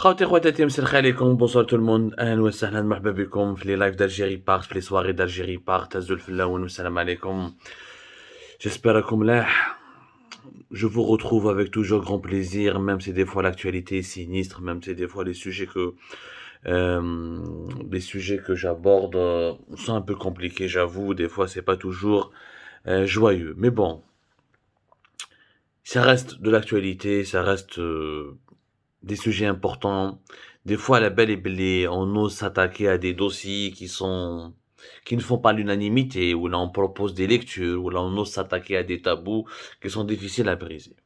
خواتي خواتاتي مساء الخير عليكم بونسوار تو الموند اهلا وسهلا مرحبا بكم في لي لايف d'Algérie بارت في لي سواغي d'Algérie بارت هزوا الفلاون والسلام عليكم. J'espère راكم ملاح. Je vous retrouve avec toujours grand plaisir, même si des fois l'actualité est sinistre, même si des fois les sujets que j'aborde sont un peu compliqués, j'avoue. Des fois, c'est pas toujours joyeux, mais bon, ça reste de l'actualité, ça reste des sujets importants. Des fois, la belle et belle, on ose s'attaquer à des dossiers qui ne font pas l'unanimité, où là on propose des lectures, où là on ose s'attaquer à des tabous qui sont difficiles à briser.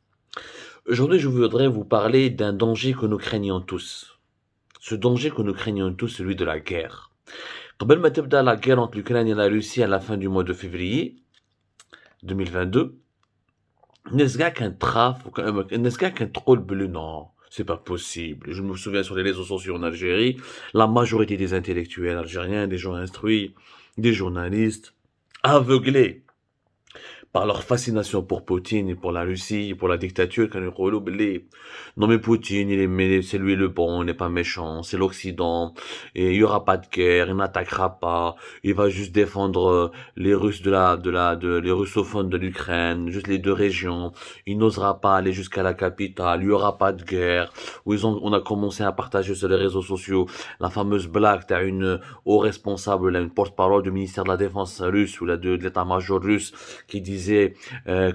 Aujourd'hui, je voudrais vous parler d'un danger que nous craignons tous. Ce danger que nous craignons tous, celui de la guerre. قبل ما تبدأ la guerre entre l'Ukraine et la Russie à la fin du mois de février 2022, الناس كاع كانت تخاف الناس كاع كانت تقول بلي non, c'est pas possible. Je me souviens sur les réseaux sociaux en Algérie, la majorité des intellectuels algériens, des gens instruits, des journalistes, aveuglés par leur fascination pour Poutine et pour la Russie et pour la dictature, quand ils disent non mais Poutine, c'est lui le bon, il n'est pas méchant, c'est l'Occident, et il y aura pas de guerre, il n'attaquera pas, il va juste défendre les Russes les russophones de l'Ukraine, juste les deux régions, il n'osera pas aller jusqu'à la capitale, il y aura pas de guerre. On a commencé à partager sur les réseaux sociaux la fameuse blague, t'as une haut responsable, là, une porte-parole du ministère de la Défense russe ou de l'état-major russe qui disait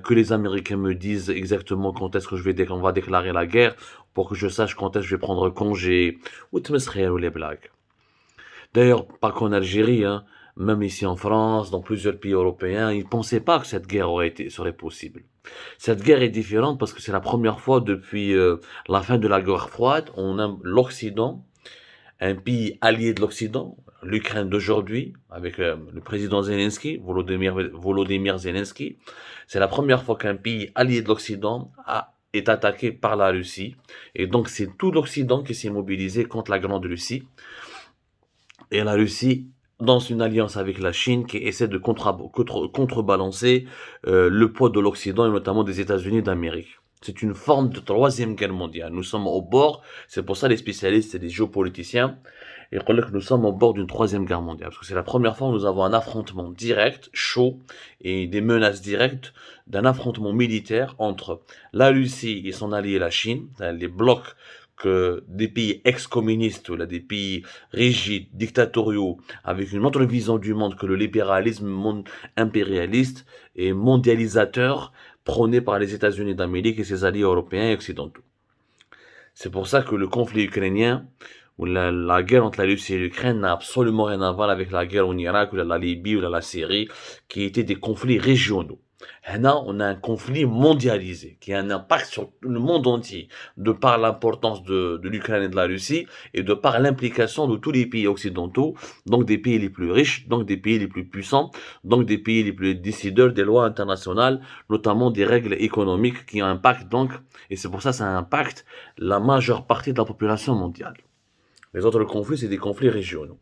que les Américains me disent exactement quand est-ce que qu'on va déclarer la guerre pour que je sache quand est-ce que je vais prendre congé. Ou les blagues. D'ailleurs, pas qu'en Algérie, hein, même ici en France, dans plusieurs pays européens, ils ne pensaient pas que cette guerre serait possible. Cette guerre est différente parce que c'est la première fois depuis la fin de la guerre froide, on a l'Occident, un pays allié de l'Occident, l'Ukraine d'aujourd'hui, avec le président Zelensky, Volodymyr Zelensky. C'est la première fois qu'un pays allié de l'Occident est attaqué par la Russie. Et donc c'est tout l'Occident qui s'est mobilisé contre la Grande Russie. Et la Russie, dans une alliance avec la Chine, qui essaie de contrebalancer le poids de l'Occident et notamment des États-Unis d'Amérique. C'est une forme de troisième guerre mondiale. Nous sommes au bord, c'est pour ça les spécialistes et les géopoliticiens, ils disent que nous sommes au bord d'une troisième guerre mondiale. Parce que c'est la première fois où nous avons un affrontement direct, chaud, et des menaces directes d'un affrontement militaire entre la Russie et son allié la Chine, les blocs que des pays ex-communistes ou là, des pays rigides, dictatoriaux, avec une autre vision du monde que le libéralisme impérialiste et mondialisateur prôné par les États-Unis d'Amérique et ses alliés européens et occidentaux. C'est pour ça que le conflit ukrainien ou la guerre entre la Russie et l'Ukraine n'a absolument rien à voir avec la guerre en Irak ou la Libye ou la Syrie, qui étaient des conflits régionaux. Là, on a un conflit mondialisé qui a un impact sur le monde entier, de par l'importance de l'Ukraine et de la Russie, et de par l'implication de tous les pays occidentaux, donc des pays les plus riches, donc des pays les plus puissants, donc des pays les plus décideurs des lois internationales, notamment des règles économiques qui impactent donc, et c'est pour ça que ça impacte la majeure partie de la population mondiale. Les autres conflits, c'est des conflits régionaux.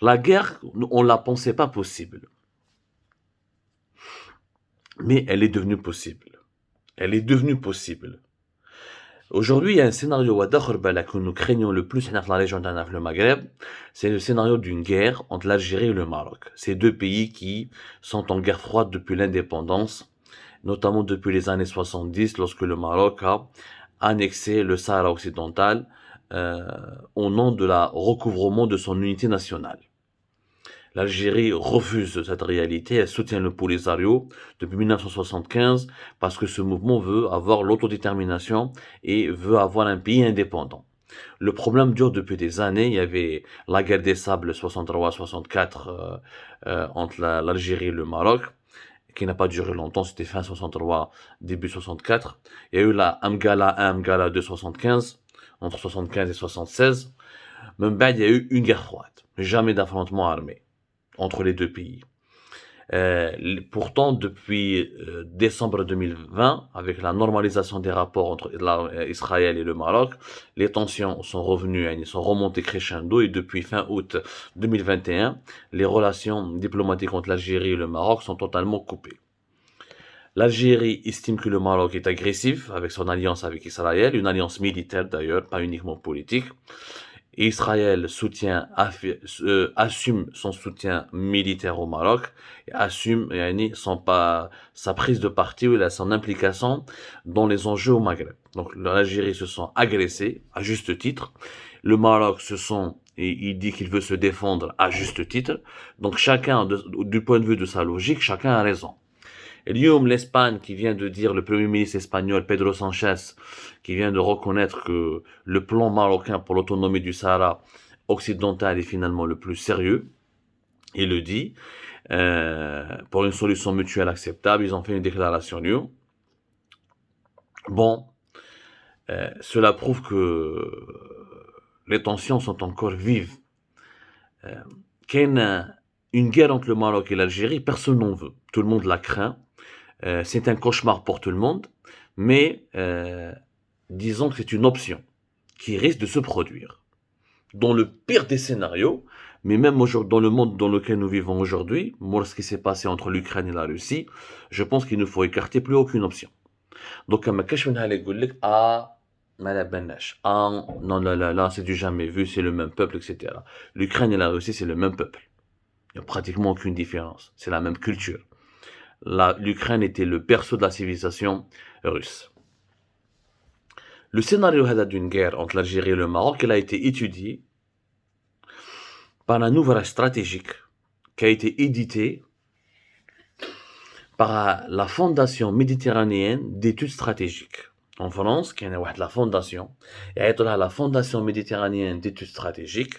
La guerre, on ne la pensait pas possible. Mais elle est devenue possible. Elle est devenue possible. Aujourd'hui, il y a un scénario que nous craignons le plus dans la région le Maghreb, c'est le scénario d'une guerre entre l'Algérie et le Maroc. Ces deux pays qui sont en guerre froide depuis l'indépendance, notamment depuis les années 70, lorsque le Maroc a annexé le Sahara occidental au nom de la recouvrement de son unité nationale. L'Algérie refuse cette réalité, elle soutient le Polisario depuis 1975 parce que ce mouvement veut avoir l'autodétermination et veut avoir un pays indépendant. Le problème dure depuis des années, il y avait la guerre des sables 63-64 entre l'Algérie et le Maroc, qui n'a pas duré longtemps, c'était fin 63, début 64. Il y a eu la Amgala 1, Amgala 2, 75, entre 75 et 76. Même ben, il y a eu une guerre froide, jamais d'affrontement armé entre les deux pays. Pourtant, depuis décembre 2020, avec la normalisation des rapports entre Israël et le Maroc, les tensions sont revenues, elles sont remontées crescendo, et depuis fin août 2021, les relations diplomatiques entre l'Algérie et le Maroc sont totalement coupées. L'Algérie estime que le Maroc est agressif avec son alliance avec Israël, une alliance militaire d'ailleurs, pas uniquement politique. Et Israël assume son soutien militaire au Maroc et assume sa prise de parti ou son implication dans les enjeux au Maghreb. Donc l'Algérie se sent agressée à juste titre. Le Maroc et il dit qu'il veut se défendre à juste titre. Donc chacun, du point de vue de sa logique, chacun a raison. Et l'Espagne qui vient de dire, le premier ministre espagnol Pedro Sánchez, qui vient de reconnaître que le plan marocain pour l'autonomie du Sahara occidental est finalement le plus sérieux, il le dit, pour une solution mutuelle acceptable, ils ont fait une déclaration. Bon, cela prouve que les tensions sont encore vives. Qu'il y ait une guerre entre le Maroc et l'Algérie, personne n'en veut. Tout le monde la craint. C'est un cauchemar pour tout le monde, mais disons que c'est une option qui risque de se produire. Dans le pire des scénarios, mais même dans le monde dans lequel nous vivons aujourd'hui, moi, ce qui s'est passé entre l'Ukraine et la Russie, je pense qu'il ne faut écarter plus aucune option. Donc, comme non, là, c'est du jamais vu, c'est le même peuple, etc. L'Ukraine et la Russie, c'est le même peuple. Il n'y a pratiquement aucune différence. C'est la même culture. L'Ukraine était le berceau de la civilisation russe. Le scénario d'une guerre entre l'Algérie et le Maroc, il a été étudié par un ouvrage stratégique qui a été édité par la Fondation méditerranéenne d'études stratégiques. En France, qui est la fondation, et la Fondation méditerranéenne d'études stratégiques,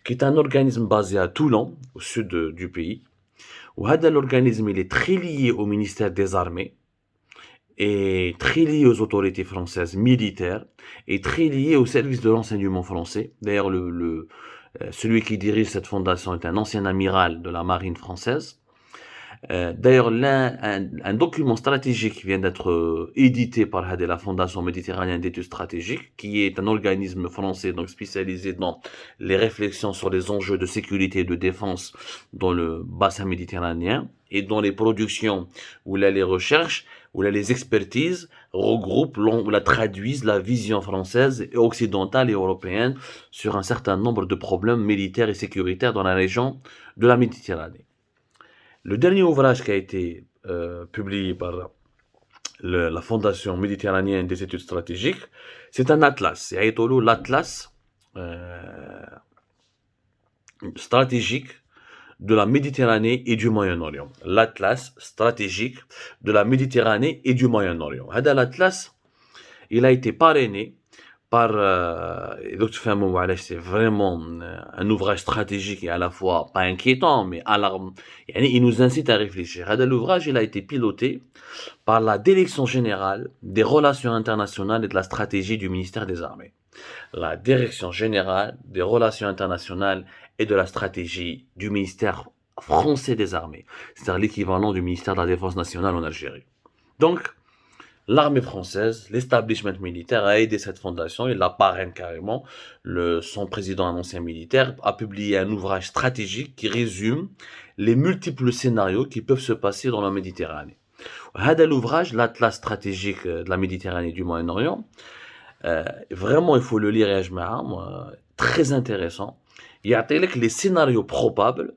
qui est un organisme basé à Toulon, au sud du pays. L'organisme il est très lié au ministère des Armées et très lié aux autorités françaises militaires et très lié au service de renseignement français. D'ailleurs, celui qui dirige cette fondation est un ancien amiral de la marine française. D'ailleurs, un document stratégique vient d'être édité par la Fondation méditerranéenne d'études stratégiques, qui est un organisme français donc spécialisé dans les réflexions sur les enjeux de sécurité et de défense dans le bassin méditerranéen et dans les productions où là les recherches, où là les expertises regroupent ou la traduisent la vision française et occidentale et européenne sur un certain nombre de problèmes militaires et sécuritaires dans la région de la Méditerranée. Le dernier ouvrage qui a été publié par la Fondation méditerranéenne des études stratégiques, c'est un atlas. C'est l'atlas stratégique de la Méditerranée et du Moyen-Orient. L'atlas stratégique de la Méditerranée et du Moyen-Orient. L'atlas, il a été parrainé par c'est vraiment un ouvrage stratégique et à la fois pas inquiétant mais alarmant. Il nous incite à réfléchir. L'ouvrage il a été piloté par la Direction générale des relations internationales et de la stratégie du ministère des Armées. La Direction générale des relations internationales et de la stratégie du ministère français des Armées, c'est-à-dire l'équivalent du ministère de la Défense nationale en Algérie. Donc l'armée française, l'establishment militaire a aidé cette fondation, il la parraine carrément. Son président, un ancien militaire, a publié un ouvrage stratégique qui résume les multiples scénarios qui peuvent se passer dans la Méditerranée. L'ouvrage, l'Atlas stratégique de la Méditerranée et du Moyen-Orient, vraiment il faut le lire, très intéressant. Il y a les scénarios probables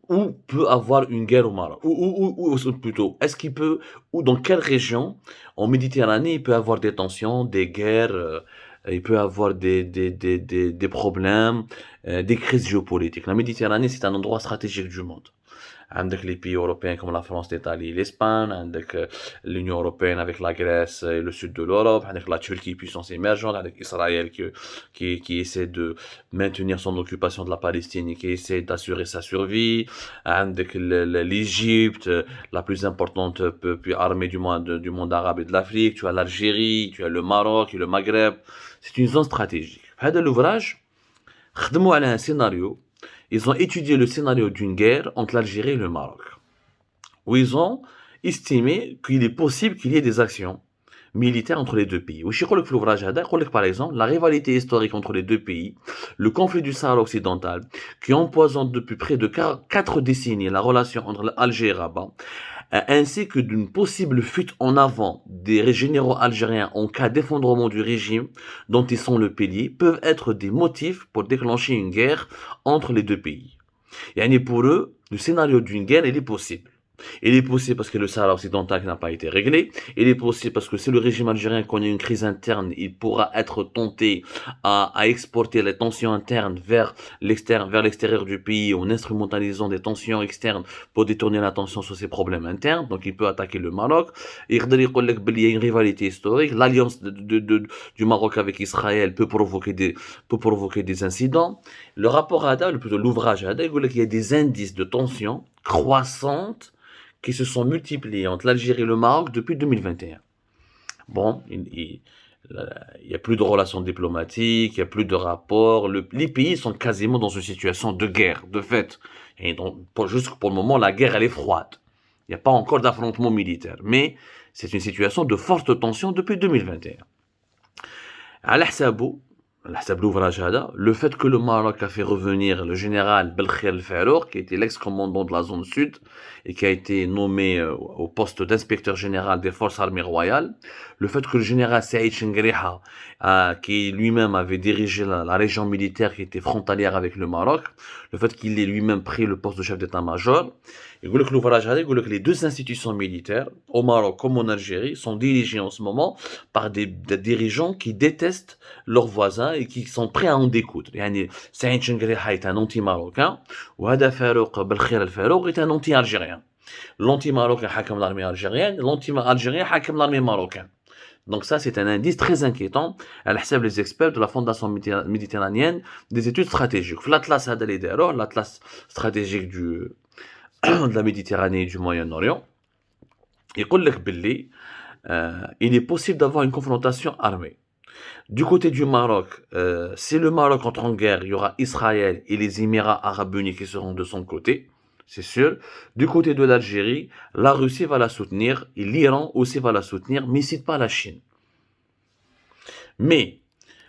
où peut avoir une guerre au Maroc, ou plutôt, est-ce qu'il peut, ou dans quelle région en Méditerranée il peut avoir des tensions, des guerres, il peut avoir des problèmes, des crises géopolitiques. La Méditerranée, c'est un endroit stratégique du monde. Avec les pays européens comme la France, l'Italie, l'Espagne, avec l'Union européenne avec la Grèce et le sud de l'Europe, avec la Turquie, puissance émergente, avec Israël qui essaie de maintenir son occupation de la Palestine et qui essaie d'assurer sa survie, avec l'Égypte, la plus importante armée du monde arabe et de l'Afrique, tu as l'Algérie, tu as le Maroc et le Maghreb. C'est une zone stratégique. L'ouvrage, خدموا على un scénario. Ils ont étudié le scénario d'une guerre entre l'Algérie et le Maroc, où ils ont estimé qu'il est possible qu'il y ait des actions militaires entre les deux pays. Par exemple, la rivalité historique entre les deux pays, le conflit du Sahara occidental, qui empoisonne depuis près de 4 décennies la relation entre l'Algérie et Rabat, ainsi que d'une possible fuite en avant des généraux algériens en cas d'effondrement du régime dont ils sont le pilier, peuvent être des motifs pour déclencher une guerre entre les deux pays. Et pour eux, le scénario d'une guerre, il est possible. Il est possible parce que le Sahara occidental n'a pas été réglé. Il est possible parce que si le régime algérien connaît une crise interne, il pourra être tenté à exporter les tensions internes vers l'extérieur du pays en instrumentalisant des tensions externes pour détourner l'attention sur ses problèmes internes. Donc il peut attaquer le Maroc. Il y a une rivalité historique. L'alliance du Maroc avec Israël peut provoquer des incidents. Le rapport Hada, plutôt l'ouvrage Hada, il y a des indices de tensions croissantes qui se sont multipliés entre l'Algérie et le Maroc depuis 2021. Bon, il y a plus de relations diplomatiques, il y a plus de rapports. Les pays sont quasiment dans une situation de guerre, de fait. Et donc, juste pour le moment, la guerre, elle est froide. Il n'y a pas encore d'affrontement militaire. Mais c'est une situation de forte tension depuis 2021. À l'Ahsabou, le fait que le Maroc a fait revenir le général Belkhir El-Farouk, qui était l'ex-commandant de la zone sud et qui a été nommé au poste d'inspecteur général des forces armées royales, le fait que le général Saïd Chengriha, qui lui-même avait dirigé la région militaire qui était frontalière avec le Maroc, le fait qu'il ait lui-même pris le poste de chef d'état-major, les deux institutions militaires, au Maroc comme en Algérie, sont dirigées en ce moment par des dirigeants qui détestent leurs voisins et qui sont prêts à en découdre. Saïd Chengriha est un anti-marocain, ou Hada Farouk Belkhir El-Farouk est un anti-algérien. L'anti-marocain hakam l'armée algérienne, l'anti-algérien hakam l'armée marocaine. Donc ça, c'est un indice très inquiétant à l'hsab les experts de la Fondation méditerranéenne des études stratégiques. L'Atlas Hadalidero, l'Atlas stratégique de la Méditerranée et du Moyen-Orient, il est possible d'avoir une confrontation armée. Du côté du Maroc, si le Maroc entre en guerre, il y aura Israël et les Émirats arabes unis qui seront de son côté, c'est sûr. Du côté de l'Algérie, la Russie va la soutenir et l'Iran aussi va la soutenir, mais cite pas la Chine. Mais,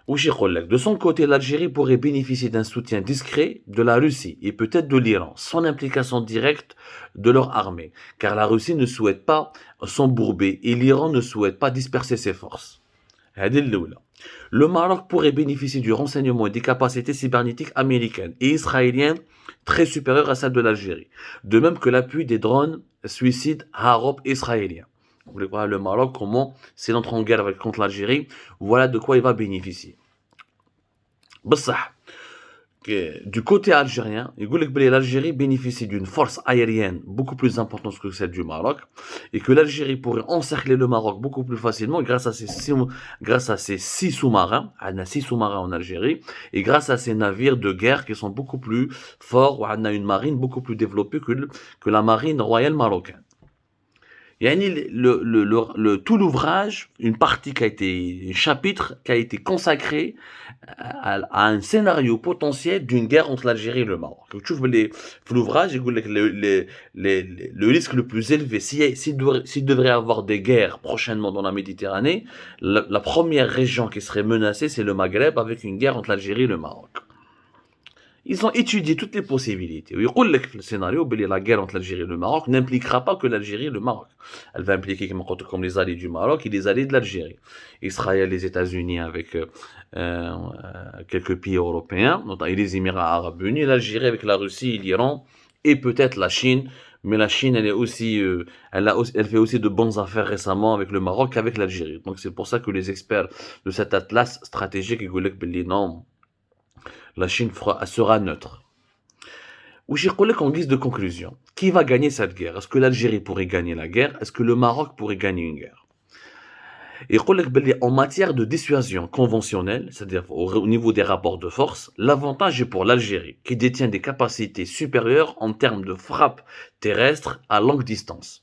de son côté, l'Algérie pourrait bénéficier d'un soutien discret de la Russie et peut-être de l'Iran, sans implication directe de leur armée, car la Russie ne souhaite pas s'embourber et l'Iran ne souhaite pas disperser ses forces. Le Maroc pourrait bénéficier du renseignement et des capacités cybernétiques américaines et israéliennes très supérieures à celles de l'Algérie, de même que l'appui des drones suicides Harop israéliens. Vous voulez voir le Maroc, comment, s'il entre en guerre contre l'Algérie, voilà de quoi il va bénéficier. Du côté algérien, l'Algérie bénéficie d'une force aérienne beaucoup plus importante que celle du Maroc et que l'Algérie pourrait encercler le Maroc beaucoup plus facilement grâce à ses 6 sous-marins. On a 6 sous-marins en Algérie et grâce à ces navires de guerre qui sont beaucoup plus forts. On a une marine beaucoup plus développée que la marine royale marocaine. Tout l'ouvrage, un chapitre qui a été consacré à un scénario potentiel d'une guerre entre l'Algérie et le Maroc. Tu vois, l'ouvrage, le risque le plus élevé, s'il devrait y avoir des guerres prochainement dans la Méditerranée, la première région qui serait menacée, c'est le Maghreb, avec une guerre entre l'Algérie et le Maroc. Ils ont étudié toutes les possibilités. Le scénario, la guerre entre l'Algérie et le Maroc n'impliquera pas que l'Algérie et le Maroc. Elle va impliquer comme les alliés du Maroc et les alliés de l'Algérie. Israël, les États-Unis avec quelques pays européens, et les Émirats arabes unis, l'Algérie avec la Russie et l'Iran, et peut-être la Chine. Mais la Chine, elle fait aussi de bonnes affaires récemment avec le Maroc qu'avec l'Algérie. Donc c'est pour ça que les experts de cet atlas stratégique, ils disent non, la Chine sera neutre. Ou j'ai en guise de conclusion, qui va gagner cette guerre? Est-ce que l'Algérie pourrait gagner la guerre? Est-ce que le Maroc pourrait gagner une guerre? Et en matière de dissuasion conventionnelle, c'est-à-dire au niveau des rapports de force, l'avantage est pour l'Algérie, qui détient des capacités supérieures en termes de frappe terrestre à longue distance.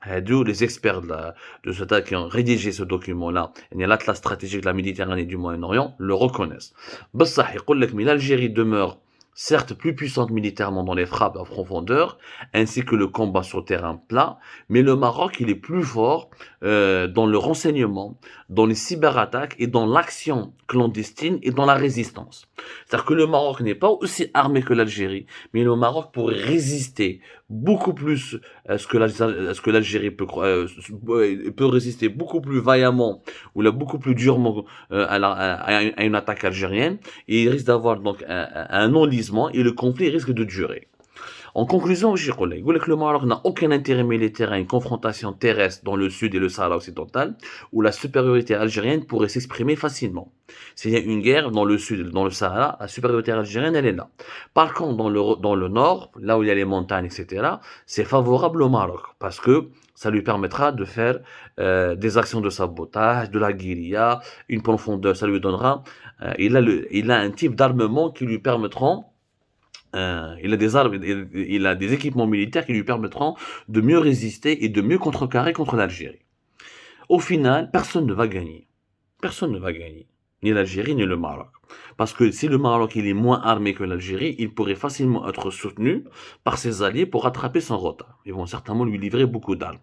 Les experts de ce qui ont rédigé ce document-là, l'Atlas stratégique de la Méditerranée et du Moyen-Orient, le reconnaissent. Mais l'Algérie demeure certes plus puissante militairement dans les frappes en profondeur, ainsi que le combat sur terrain plat, mais le Maroc, il est plus fort dans le renseignement, dans les cyberattaques et dans l'action clandestine et dans la résistance. C'est-à-dire que le Maroc n'est pas aussi armé que l'Algérie, mais le Maroc pourrait résister beaucoup plus à ce que l'Algérie peut résister beaucoup plus vaillamment ou là, beaucoup plus durement à une attaque algérienne, et il risque d'avoir donc un enlisement et le conflit risque de durer. En conclusion, chers collègues, le Maroc n'a aucun intérêt militaire à une confrontation terrestre dans le sud et le Sahara occidental, où la supériorité algérienne pourrait s'exprimer facilement. S'il y a une guerre dans le sud et dans le Sahara, la supériorité algérienne, elle est là. Par contre, dans le nord, là où il y a les montagnes, etc., c'est favorable au Maroc, parce que ça lui permettra de faire des actions de sabotage, de la guérilla, une profondeur, ça lui donnera. Il a un type d'armement qui lui permettront il a des armes, il a des équipements militaires qui lui permettront de mieux résister et de mieux contrecarrer contre l'Algérie. Au final, personne ne va gagner. Personne ne va gagner. Ni l'Algérie, ni le Maroc. Parce que si le Maroc il est moins armé que l'Algérie, il pourrait facilement être soutenu par ses alliés pour rattraper son retard. Ils vont certainement lui livrer beaucoup d'armes.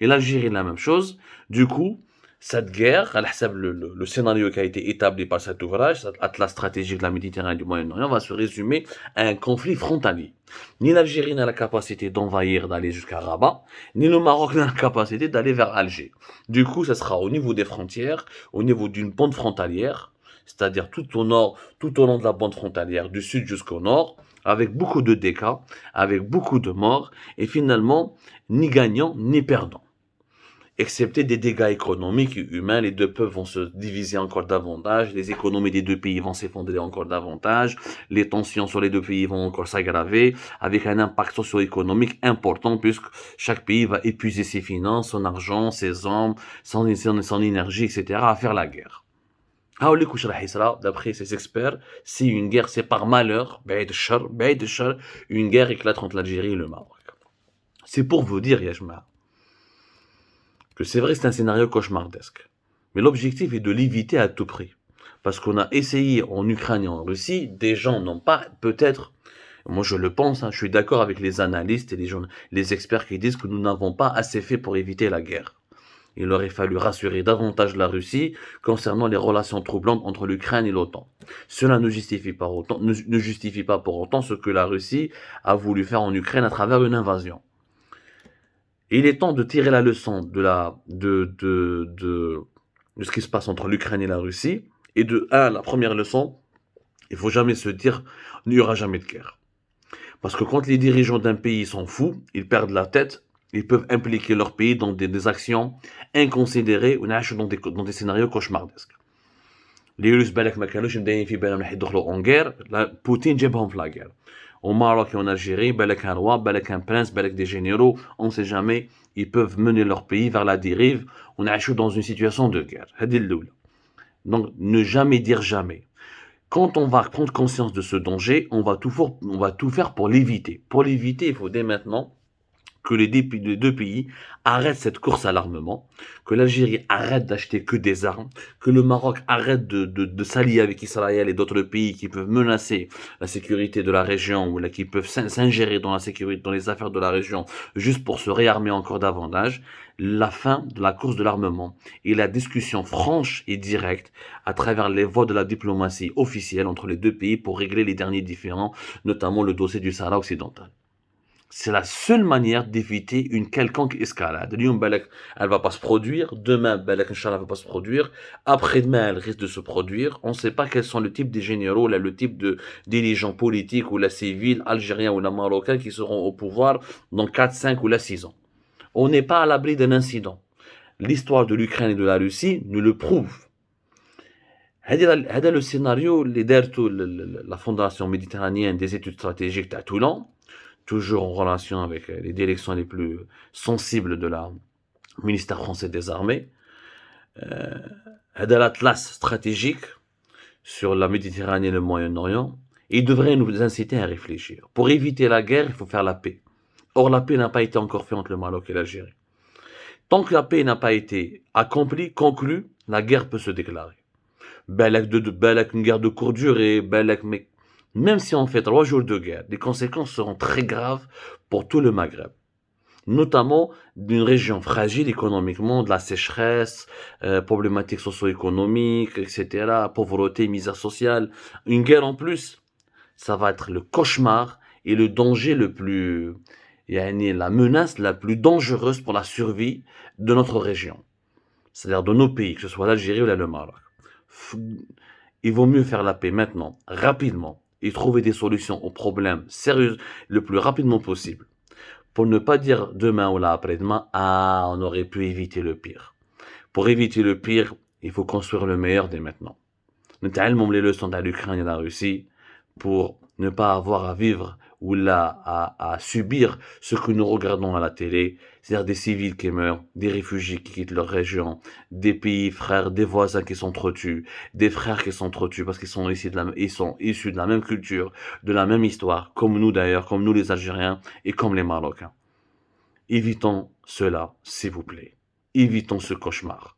Et l'Algérie, la même chose. Du coup, cette guerre, le scénario qui a été établi par cet ouvrage, cet atlas stratégique de la Méditerranée et du Moyen-Orient, va se résumer à un conflit frontalier. Ni l'Algérie n'a la capacité d'envahir, d'aller jusqu'à Rabat, ni le Maroc n'a la capacité d'aller vers Alger. Du coup, ça sera au niveau des frontières, au niveau d'une bande frontalière, c'est-à-dire tout au nord, tout au long de la bande frontalière, du sud jusqu'au nord, avec beaucoup de dégâts, avec beaucoup de morts, et finalement, ni gagnant, ni perdant. Excepté des dégâts économiques et humains, les deux peuples vont se diviser encore davantage, les économies des deux pays vont s'effondrer encore davantage, les tensions sur les deux pays vont encore s'aggraver, avec un impact socio-économique important, puisque chaque pays va épuiser ses finances, son argent, ses hommes, son énergie, etc., à faire la guerre. D'après ces experts, si une guerre c'est par malheur, une guerre éclate entre l'Algérie et le Maroc. C'est pour vous dire, Yajma, que c'est vrai, c'est un scénario cauchemardesque. Mais l'objectif est de l'éviter à tout prix. Parce qu'on a essayé en Ukraine et en Russie, des gens n'ont pas, peut-être, moi je le pense, je suis d'accord avec les analystes et les experts qui disent que nous n'avons pas assez fait pour éviter la guerre. Il aurait fallu rassurer davantage la Russie concernant les relations troublantes entre l'Ukraine et l'OTAN. Cela ne justifie pas pour autant ce que la Russie a voulu faire en Ukraine à travers une invasion. Et il est temps de tirer la leçon de ce qui se passe entre l'Ukraine et la Russie. Et la première leçon, il faut jamais se dire, il n'y aura jamais de guerre. Parce que quand les dirigeants d'un pays sont fous, ils perdent la tête, ils peuvent impliquer leur pays dans des actions inconsidérées ou dans des scénarios cauchemardesques. Les Russes, بالك ما كانوش مدايرين في بالهم راح يدخلوا en guerre, Poutine جابهم في la guerre. Au Maroc et en Algérie, balak un roi, balak un prince, balak des généraux, on ne sait jamais, ils peuvent mener leur pays vers la dérive. On est dans une situation de guerre. Donc, ne jamais dire jamais. Quand on va prendre conscience de ce danger, on va tout faire pour l'éviter. Pour l'éviter, il faut dès maintenant que les deux pays arrêtent cette course à l'armement, que l'Algérie arrête d'acheter que des armes, que le Maroc arrête de s'allier avec Israël et d'autres pays qui peuvent menacer la sécurité de la région ou là, qui peuvent s'ingérer dans la sécurité, dans les affaires de la région, juste pour se réarmer encore davantage. La fin de la course de l'armement et la discussion franche et directe à travers les voies de la diplomatie officielle entre les deux pays pour régler les derniers différends, notamment le dossier du Sahara occidental. C'est la seule manière d'éviter une quelconque escalade. Elle va pas se produire. Demain, Inch'Allah, va pas se produire. Après-demain, elle risque de se produire. On ne sait pas quels sont le type des généraux, là, le type de dirigeants politiques ou la civile, algériens ou la marocains qui seront au pouvoir dans 4, 5 ou 6 ans. On n'est pas à l'abri d'un incident. L'histoire de l'Ukraine et de la Russie nous le prouve. C'est le scénario, la Fondation méditerranéenne des études stratégiques à Toulon, toujours en relation avec les directions les plus sensibles de la ministère français des armées. L'atlas stratégique sur la Méditerranée et le Moyen-Orient, il devrait nous inciter à réfléchir. Pour éviter la guerre, il faut faire la paix. Or, la paix n'a pas été encore faite entre le Maroc et l'Algérie. Tant que la paix n'a pas été accomplie, conclue, la guerre peut se déclarer. Une guerre de courte durée, Même si on fait 3 jours de guerre, les conséquences seront très graves pour tout le Maghreb, notamment d'une région fragile économiquement, de la sécheresse, problématiques socio-économiques, etc., pauvreté, misère sociale. Une guerre en plus, ça va être le cauchemar et le danger le plus, yani la menace la plus dangereuse pour la survie de notre région, c'est-à-dire de nos pays, que ce soit l'Algérie ou le Maroc. Il vaut mieux faire la paix maintenant, rapidement, et trouver des solutions aux problèmes sérieux le plus rapidement possible, pour ne pas dire demain ou là après-demain, ah, on aurait pu éviter le pire. Pour éviter le pire, il faut construire le meilleur dès maintenant. نتعلموا les leçons de l'Ukraine et de la Russie pour ne pas avoir à vivre ou là à subir ce que nous regardons à la télé, c'est-à-dire des civils qui meurent, des réfugiés qui quittent leur région, des pays frères, des voisins qui s'entretuent, des frères qui s'entretuent parce qu'ils sont ils sont issus de la même culture, de la même histoire, comme nous d'ailleurs, comme nous les Algériens et comme les Marocains. Évitons cela, s'il vous plaît. Évitons ce cauchemar.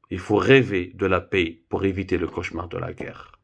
Il faut rêver de la paix pour éviter le cauchemar de la guerre.